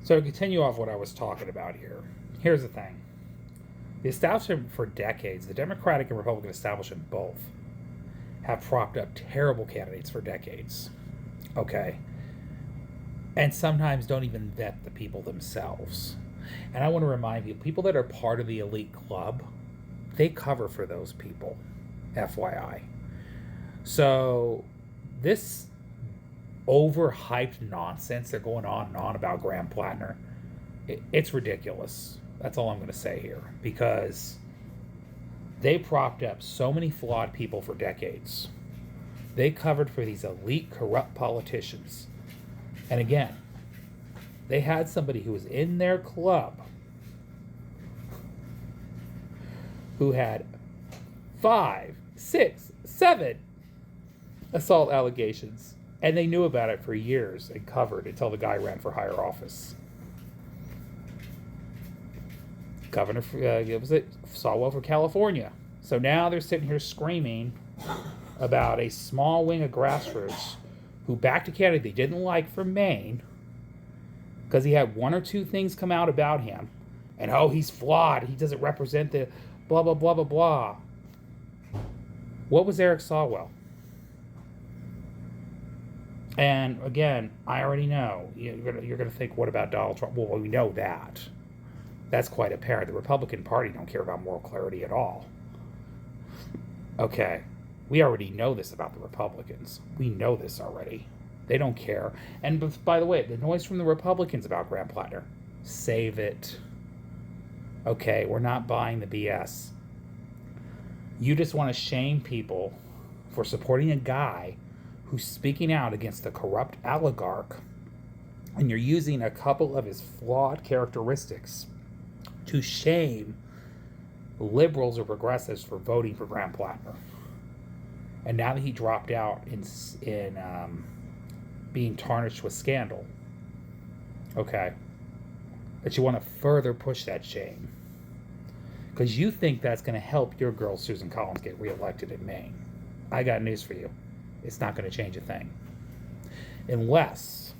So to continue off what I was talking about here, here's the thing. The establishment for decades, the Democratic and Republican establishment both, have propped up terrible candidates for decades. Okay? And sometimes don't even vet the people themselves. And I want to remind you, people that are part of the elite club, they cover for those people. FYI. So this overhyped nonsense they're going on and on about Graham Plattner, it's ridiculous. That's all I'm going to say here, because they propped up so many flawed people for decades. They covered for these elite corrupt politicians. And again, they had somebody who was in their club who had 5, 6, 7 assault allegations, and they knew about it for years and covered until the guy ran for higher office. Governor, was it Swalwell for California? So now they're sitting here screaming about a small wing of grassroots who backed a candidate they didn't like from Maine because he had one or two things come out about him, and he's flawed. He doesn't represent the blah blah blah blah blah. What was Eric Swalwell? And again, I already know you're going to think, what about Donald Trump? Well, we know that. That's quite apparent. The Republican Party don't care about moral clarity at all. Okay, we already know this about the Republicans. We know this already. They don't care. And by the way, the noise from the Republicans about Graham Plattner, save it. Okay, we're not buying the BS. You just want to shame people for supporting a guy who's speaking out against the corrupt oligarch, and you're using a couple of his flawed characteristics to shame liberals or progressives for voting for Graham Plattner. And now that he dropped out in being tarnished with scandal, okay, that you want to further push that shame because you think that's going to help your girl Susan Collins get reelected in Maine. I got news for you. It's not going to change a thing. Unless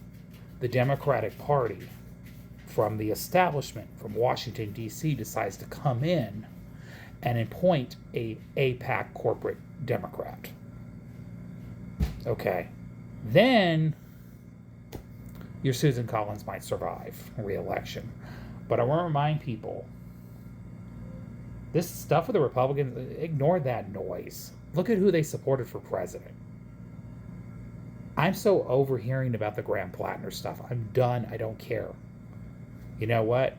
the Democratic Party from the establishment from Washington, D.C. decides to come in and appoint a AIPAC corporate Democrat. Okay. Then your Susan Collins might survive re-election. But I want to remind people, this stuff with the Republicans, ignore that noise. Look at who they supported for president. I'm so overhearing about the Graham Plattner stuff. I'm done. I don't care. You know what?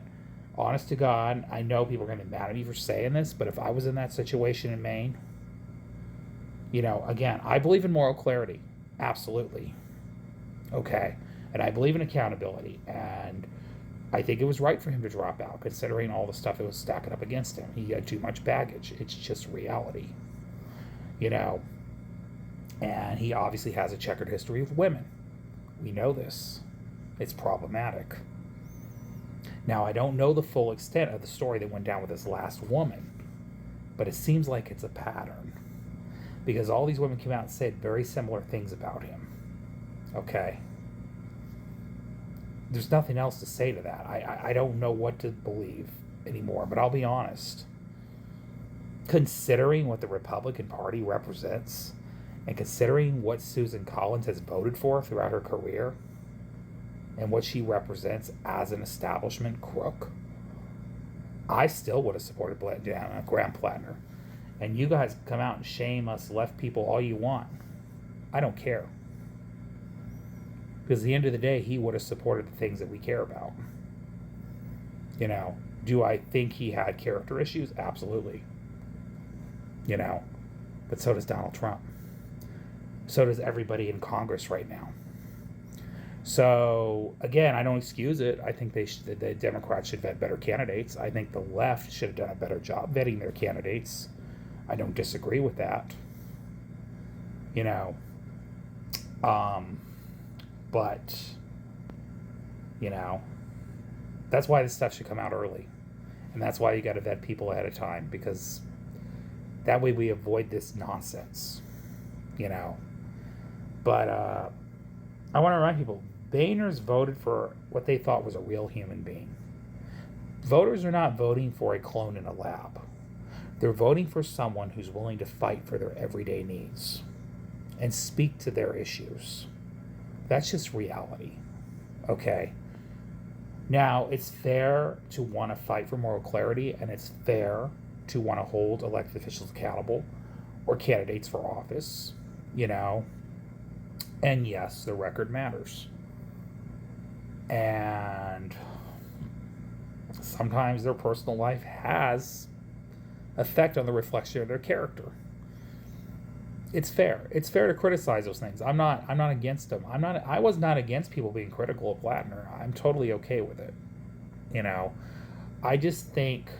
Honest to God, I know people are going to be mad at me for saying this, but if I was in that situation in Maine, again, I believe in moral clarity. Absolutely. Okay. And I believe in accountability. And I think it was right for him to drop out, considering all the stuff that was stacking up against him. He had too much baggage. It's just reality. And he obviously has a checkered history of women. We know this. It's problematic. Now, I don't know the full extent of the story that went down with this last woman, but it seems like it's a pattern because all these women came out and said very similar things about him. Okay. There's nothing else to say to that. I don't know what to believe anymore, but I'll be honest. Considering what the Republican Party represents and considering what Susan Collins has voted for throughout her career and what she represents as an establishment crook, I still would have supported Graham Plattner. And you guys come out and shame us left people all you want. I don't care. Because at the end of the day, he would have supported the things that we care about. Do I think he had character issues? Absolutely. But so does Donald Trump. So does everybody in Congress right now. So, again, I don't excuse it. I think the Democrats should vet better candidates. I think the left should have done a better job vetting their candidates. I don't disagree with that. But, that's why this stuff should come out early. And that's why you got to vet people ahead of time, because that way we avoid this nonsense. But I want to remind people, Boehners voted for what they thought was a real human being. Voters are not voting for a clone in a lab. They're voting for someone who's willing to fight for their everyday needs and speak to their issues. That's just reality. Okay? Now, it's fair to want to fight for moral clarity, and it's fair to want to hold elected officials accountable or candidates for office, you know. And yes, the record matters. And sometimes their personal life has effect on the reflection of their character. It's fair. It's fair to criticize those things. I'm not against them. I was not against people being critical of Blattner. I'm totally okay with it. You know, I just think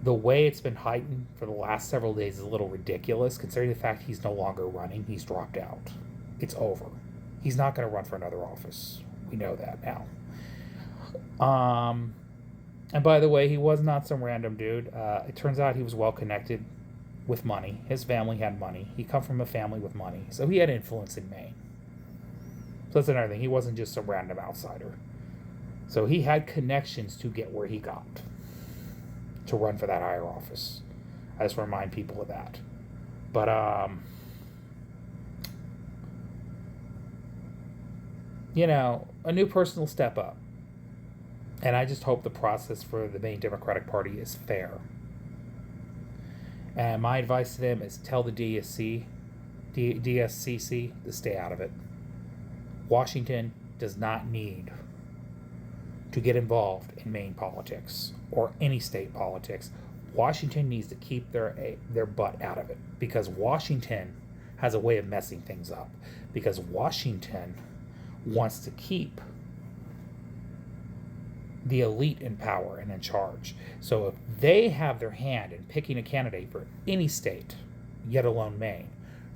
the way it's been heightened for the last several days is a little ridiculous, considering the fact he's no longer running. He's dropped out. It's over. He's not going to run for another office. We know that now. And by the way, he was not some random dude. It turns out he was well connected with money. His family had money. He come from a family with money, so he had influence in Maine. So that's another thing. He wasn't just some random outsider. So he had connections to get where he got to run for that higher office. I just remind people of that. But you know, a new person will step up. And I just hope the process for the Maine Democratic Party is fair. And my advice to them is tell the DSCC to stay out of it. Washington does not need to get involved in Maine politics or any state politics. Washington needs to keep their butt out of it, because Washington has a way of messing things up. Because Washington wants to keep the elite in power and in charge. So if they have their hand in picking a candidate for any state, yet alone Maine,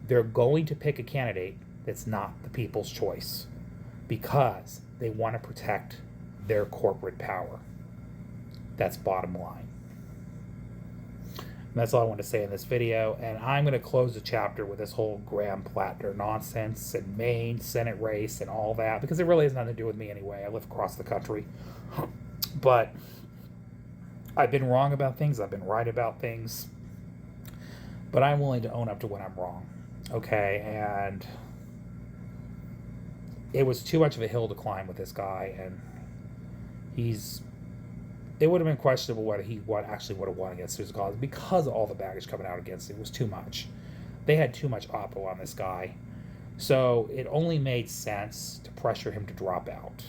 they're going to pick a candidate that's not the people's choice, because they want to protect their corporate power. That's bottom line. And that's all I want to say in this video. And I'm going to close the chapter with this whole Graham Plattner nonsense and Maine Senate race and all that, because it really has nothing to do with me anyway. I live across the country. But I've been wrong about things. I've been right about things. But I'm willing to own up to when I'm wrong. Okay? And it was too much of a hill to climb with this guy. And it would have been questionable whether he actually would have won against Susan Collins, because of all the baggage coming out against him. It was too much. They had too much oppo on this guy. So it only made sense to pressure him to drop out.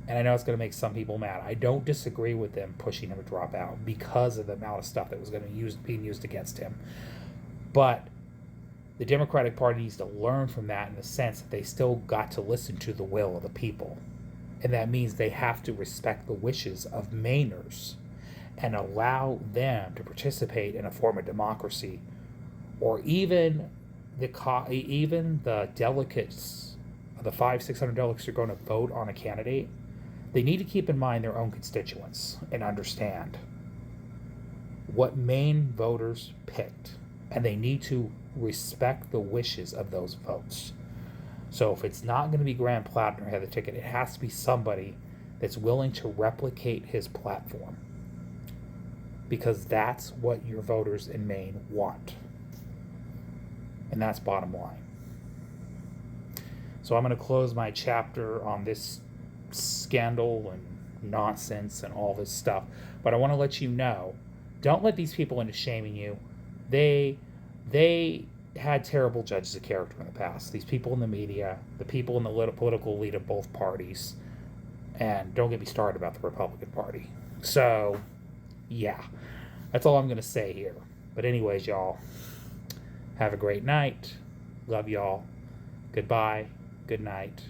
And I know it's going to make some people mad. I don't disagree with them pushing him to drop out because of the amount of stuff that was going to be being used against him. But the Democratic Party needs to learn from that, in the sense that they still got to listen to the will of the people. And that means they have to respect the wishes of Mainers and allow them to participate in a form of democracy, or even the delegates, the 500-600 delegates who are going to vote on a candidate. They need to keep in mind their own constituents and understand what Maine voters picked, and they need to respect the wishes of those votes. So if it's not going to be Graham Plattner who had the ticket, it has to be somebody that's willing to replicate his platform, because that's what your voters in Maine want. And that's bottom line. So I'm going to close my chapter on this scandal and nonsense and all this stuff. But I want to let you know, don't let these people into shaming you. They had terrible judges of character in the past. These people in the media, the people in the political elite of both parties. And don't get me started about the Republican Party. So, yeah. That's all I'm going to say here. But anyways, y'all, have a great night. Love y'all. Goodbye. Good night.